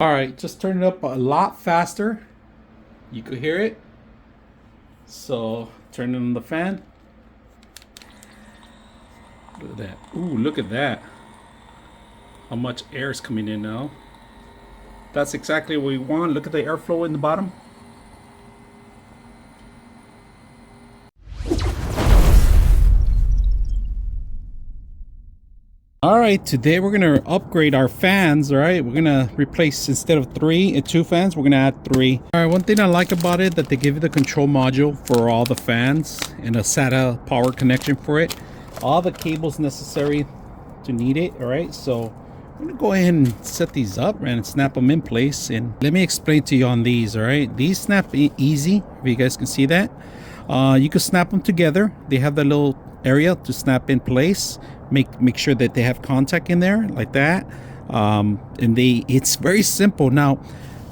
All right, just turn it up a lot faster. You could hear it. So turn on the fan. Look at that. Ooh, look at that. How much air is coming in now. That's exactly what we want. Look at the airflow in the bottom. All right, today we're gonna upgrade our fans. All right, we're gonna replace, instead of 3 and 2 fans, we're gonna add 3. All right, one thing I like about it, that they give you the control module for all the fans and a SATA power connection for it. All the cables necessary to need it. All right, so I'm gonna go ahead and set these up and snap them in place. And let me explain to you on these. All right, these snap easy, if you guys can see that. You can snap them together. They have the little area to snap in place. Make sure that they have contact in there like that. And it's very simple. Now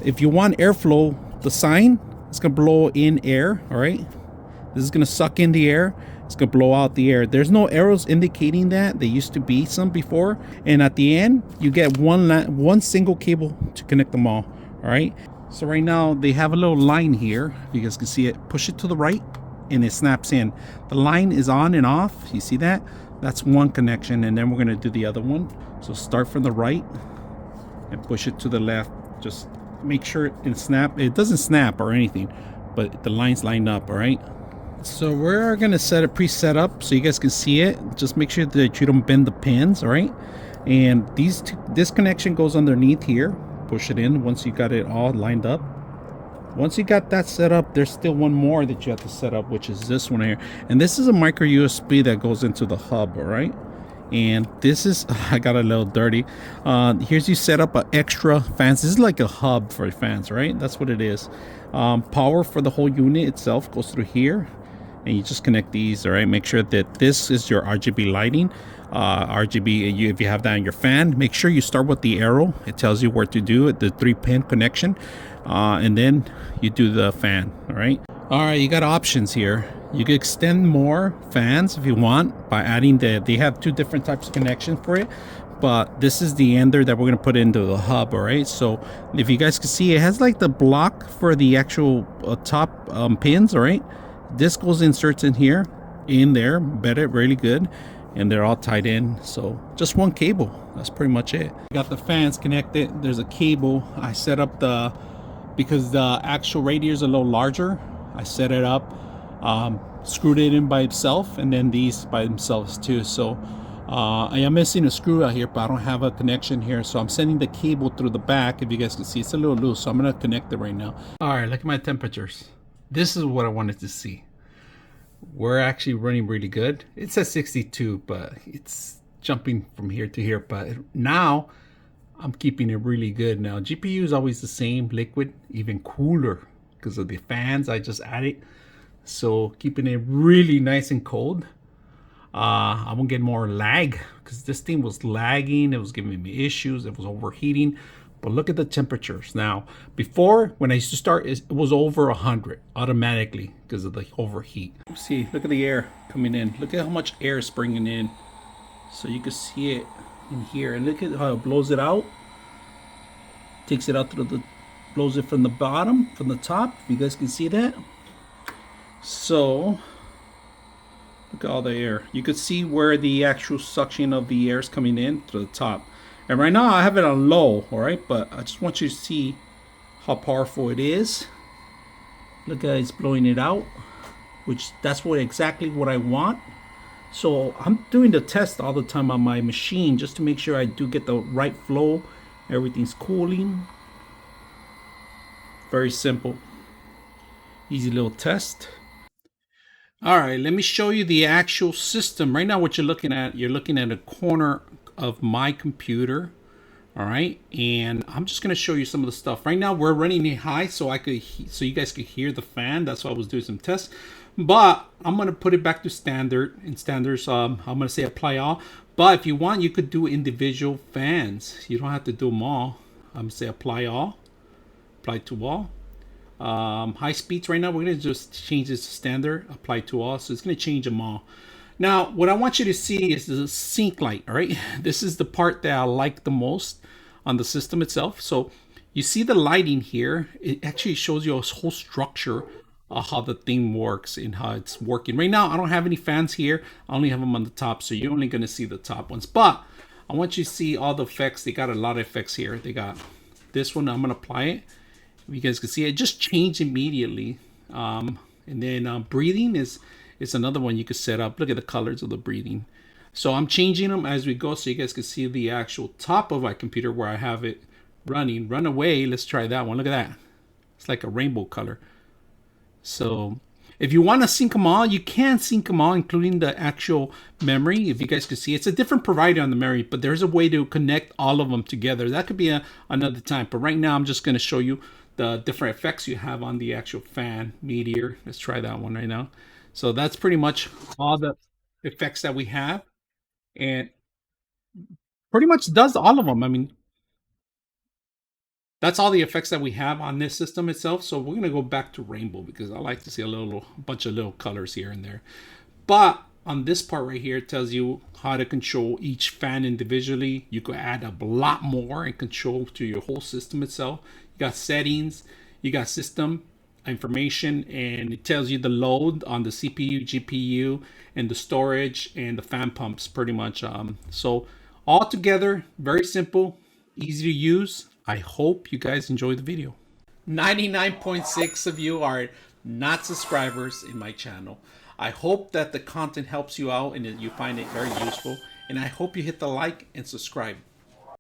if you want airflow, the sign is gonna blow in air. All right, this is gonna suck in the air, it's gonna blow out the air. There's no arrows indicating that. There used to be some before, and at the end you get one single cable to connect them all. All right, so right now they have a little line here, if you guys can see it. Push it to the right and it snaps in. The line is on and off, you see that? That's one connection, and then we're going to do the other one. So start from the right and push it to the left. Just make sure it doesn't snap or anything, but the lines lined up. All right, so we're going to set a preset up so you guys can see it. Just make sure that you don't bend the pins. All right, and this connection goes underneath here. Push it in once you got it all lined up. Once you got that set up, there's still one more that you have to set up, which is this one here. And this is a micro USB that goes into the hub. All right, and this is I got a little dirty. Here's you set up an extra fans. This is like a hub for fans, right? That's what it is. Power for the whole unit itself goes through here, and you just connect these. All right, make sure that this is your RGB lighting. RGB, if you have that in your fan, make sure you start with the arrow. It tells you where to do it, the 3-pin connection, and then you do the fan. All right, you got options here. You can extend more fans if you want by adding they have 2 different types of connection for it, but this is the ender that we're going to put into the hub. All right, so if you guys can see, it has like the block for the actual top pins. All right, this goes inserts in here, in there, better, really good, and they're all tied in. So just one cable, that's pretty much it. Got the fans connected. There's a cable. I set up because the actual radiator is a little larger, I set it up, screwed it in by itself, and then these by themselves too. So I am missing a screw out here, but I don't have a connection here, so I'm sending the cable through the back. If you guys can see, it's a little loose, so I'm gonna connect it right now. All right, look at my temperatures. This is what I wanted to see. We're actually running really good. It's at 62, but it's jumping from here to here. But now I'm keeping it really good. Now GPU is always the same, liquid, even cooler because of the fans I just added. So keeping it really nice and cold. I won't get more lag because this thing was lagging. It was giving me issues. It was overheating. But look at the temperatures now. Before, when I used to start, it was over 100 automatically because of the overheat. See, look at the air coming in. Look at how much air is bringing in. So you can see it in here, and look at how it blows it out. Takes it out through blows it from the bottom, from the top. You guys can see that. So look at all the air. You could see where the actual suction of the air is coming in to the top. And right now I have it on low, all right, but I just want you to see how powerful it is. Look at it's blowing it out, which that's exactly what I want. So I'm doing the test all the time on my machine just to make sure I do get the right flow. Everything's cooling. Very simple, easy little test. All right, let me show you the actual system. Right now what you're looking at a corner of my computer. All right, and I'm just going to show you some of the stuff. Right now we're running it high so you guys could hear the fan. That's why I was doing some tests, but I'm going to put it back to standard. In standards, I'm going to say apply all, but if you want, you could do individual fans. You don't have to do them all. I'm going to say apply all, apply to all. High speeds right now, we're going to just change this to standard, apply to all, so it's going to change them all. Now what I want you to see is the sync light. All right, this is the part that I like the most on the system itself. So you see the lighting here. It actually shows you a whole structure of how the thing works and how it's working. Right now, I don't have any fans here. I only have them on the top, so you're only gonna see the top ones. But I want you to see all the effects. They got a lot of effects here. They got this one. I'm gonna apply it. You guys can see it just changed immediately. And then breathing is another one you could set up. Look at the colors of the breathing. So I'm changing them as we go so you guys can see the actual top of my computer where I have it running. Run away. Let's try that one. Look at that. It's like a rainbow color. So if you want to sync them all, you can sync them all, including the actual memory. If you guys can see, it's a different provider on the memory, but there's a way to connect all of them together. That could be another time. But right now, I'm just going to show you the different effects you have on the actual fan meteor. Let's try that one right now. So that's pretty much all the effects that we have, and pretty much does all of them. I mean, that's all the effects that we have on this system itself. So we're gonna go back to rainbow because I like to see a bunch of little colors here and there. But on this part right here, it tells you how to control each fan individually. You could add a lot more and control to your whole system itself. You got settings, you got system information, and it tells you the load on the CPU, GPU, and the storage and the fan pumps pretty much. So all together, very simple, easy to use. I hope you guys enjoyed the video. 99.6 of you are not subscribers in my channel. I hope that the content helps you out and that you find it very useful. And I hope you hit the like and subscribe.